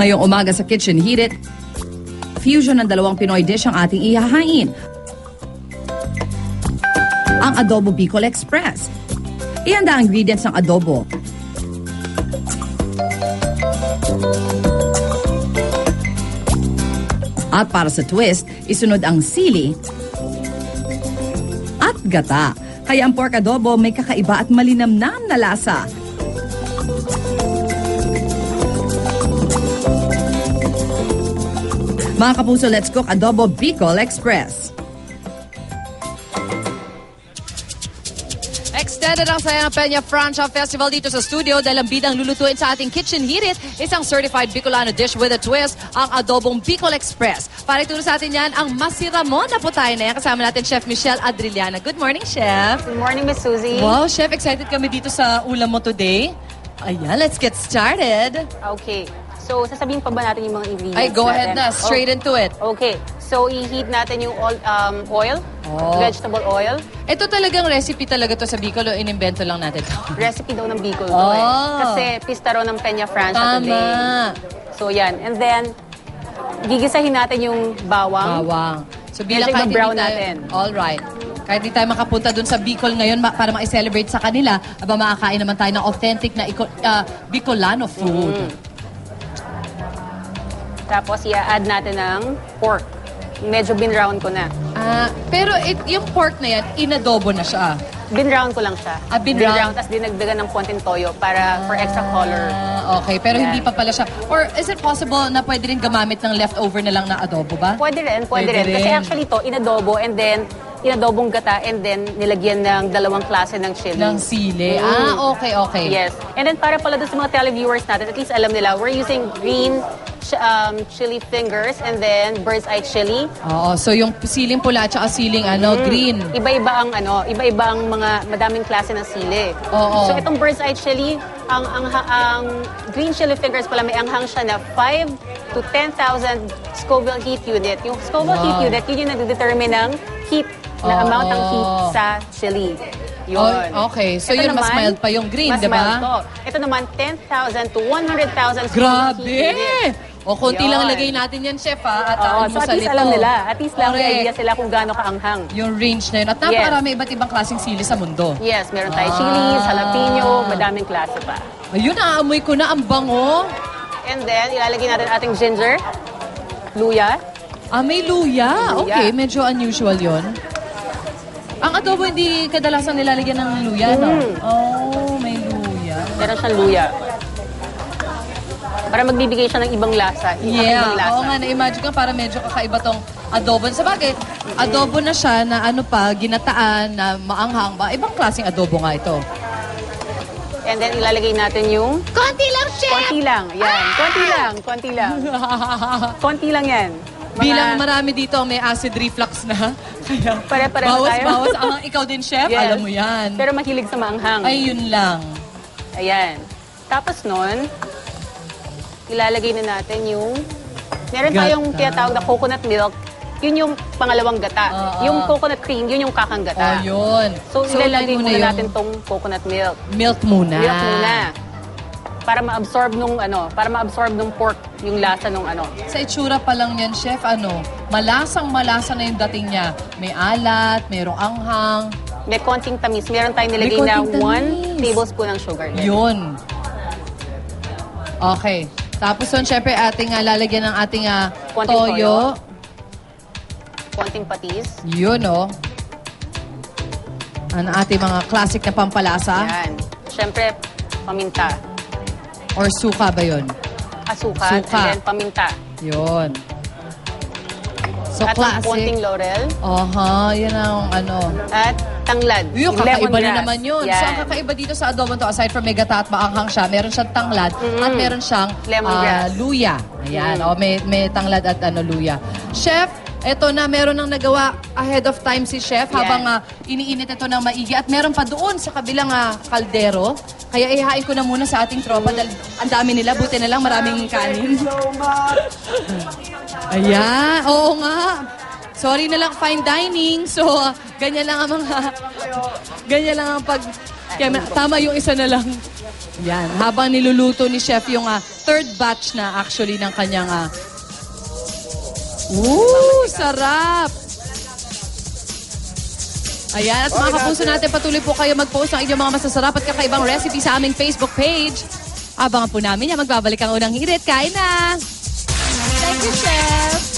Ngayong umaga sa Kitchen Heat It, fusion ng dalawang Pinoy dish ang ating ihahain. Ang Adobo Bicol Express. Ihanda ang ingredients ng adobo. At para sa twist, isunod ang sili at gata. Kaya ang pork adobo may kakaiba at malinamnam na lasa. Mga kapuso, let's cook Adobo Bicol Express. Extended ang saya ng Peña Francia Festival dito sa studio dahil ang bidang lulutuin sa ating Kitchen Heat It, isang certified Bicolano dish with a twist, ang Adobong Bicol Express. Para ituro sa atin yan, ang Masiramon na putay na yan. Kasama natin Chef Michelle Adriliana. Good morning, Chef. Good morning, Miss Suzy. Wow, Chef, excited kami dito sa ulam mo today. Ayan, let's get started. Okay. So, sasabihin pa ba natin yung mga ingredients Ay, go ahead natin? na. Straight into it. Okay. So, i-heat natin yung oil, vegetable oil. Ito talagang recipe talaga to sa Bicol o inimbento lang natin? Recipe daw ng Bicol to eh. Kasi pista raw ng Peña Francia today. So, yan. And then, gigisahin natin yung bawang. So, bilang Medyo kahit hindi brown tayo, natin. Alright. Kahit di tayo makapunta dun sa Bicol ngayon para ma-celebrate sa kanila, aba makakain naman tayo ng authentic na Bicolano food. Tapos, i-add natin ng pork. Medyo bin-round ko na. Pero yung pork na yan, inadobo na siya. Bin-round ko lang siya. Bin-round. Tapos dinagdagan ng konting toyo para for extra color. Okay, pero hindi pa pala siya. Or is it possible na pwede rin gamamit ng leftover na lang na adobo ba? Pwede rin. Kasi actually to, inadobo and then inadobong gata and then nilagyan ng dalawang klase ng chili. Ng sili. Okay. Yes. And then para pala doon sa mga televiewers natin, at least alam nila, we're using green chili fingers and then bird's eye chili. Oo, so yung siling pula at saka siling green. Iba-iba ang mga madaming klase ng sili. Oo. So itong bird's eye chili, ang green chili fingers pala may anghang siya na 5 to 10,000 Scoville heat unit. Yung Scoville heat unit, yun yung nagdedetermine ng heat na amount ng heat sa chili. Yun. Okay, so Ito yun mas naman, mild pa yung green, mas di ba? mild to. Ito naman, 10,000 to 100,000 Scoville Grabe! heat unit. O, konti Yun. lang lagay natin yan, Chef, ha? At So at least alam nila. At least lang may Correct. idea sila kung gaano kaanghang. Yung range na yun. At napakarami iba't ibang klaseng sili sa mundo. Yes, meron tayo chilies, jalapeno, madaming klase pa. Ayun, naamoy ko na ang bango. And then, ilalagay natin ating ginger, luya. May luya. Luya. Okay, medyo unusual yon. Ang adobo hindi kadalasan nilalagyan ng luya, no? Oh, may luya. Meron siyang luya. Para magbibigay siya ng ibang lasa. Ibang lasa. Oo nga, na-imagine ko para medyo kakaiba tong adobo. Sabagay, adobo na siya na ginataan, na maanghang ba? Ibang klaseng adobo nga ito. And then, ilalagay natin yung... Konti lang, Chef! Konti lang. Yan. Konti lang. Konti lang yan. Bilang marami dito ang may acid reflux na. Kaya Pare-pareho tayo. Bawas. Ikaw din, Chef. Yes. Alam mo yan. Pero mahilig sa maanghang. Ay, yun lang. Ayan. Tapos nun, ilalagay na natin yung... Meron tayong tinatawag na coconut milk. Yun yung pangalawang gata. Yung coconut cream, yun yung kakang gata. Yun. So ilalagay muna natin tong coconut milk. Milk muna. Milk muna. Para ma-absorb nung pork yung lasa nung Sa itsura pa lang yan, Chef, malasang-malasa na yung dating niya. May alat, mayroong anghang. May konting tamis. Meron tayong nilagay na 1 tablespoon ng sugar. Yun. Okay. Tapos yun, syempre, ating lalagyan ng ating Konting toyo. Konting patis. Yun, Ang ating mga classic na pampalasa. Yan. Syempre, paminta. Or suka ba yun? Suka. And then paminta. Yun. So, At classic. konting laurel. Yan ang At tanglad. Yung kakaiba na lemongrass. naman yun. Yan. So, ang kakaiba dito sa adobo to, aside from may gata at maanghang siya, meron siyang tanglad at meron siyang Lemongrass. luya. Ayan, may tanglad at luya. Chef, eto na, meron nang nagawa ahead of time si Chef habang iniinit ito ng maigi. At meron pa doon sa kabilang kaldero. Kaya ihain ko na muna sa ating tropa dahil ang dami nila. Buti na lang maraming kanin. Ayan, oo nga. Sorry na lang, fine dining. So, ganyan lang ang Kaya tama yung isa na lang. Yan. Habang niluluto ni Chef yung third batch na actually ng kanyang... sarap! Ayan, at mga kapuso natin, patuloy po kayo mag-post ng inyong mga masasarap at kakaibang recipe sa aming Facebook page. Abangan po namin yan. Magbabalik ang unang hirit. Kain na! Thank you, Chef!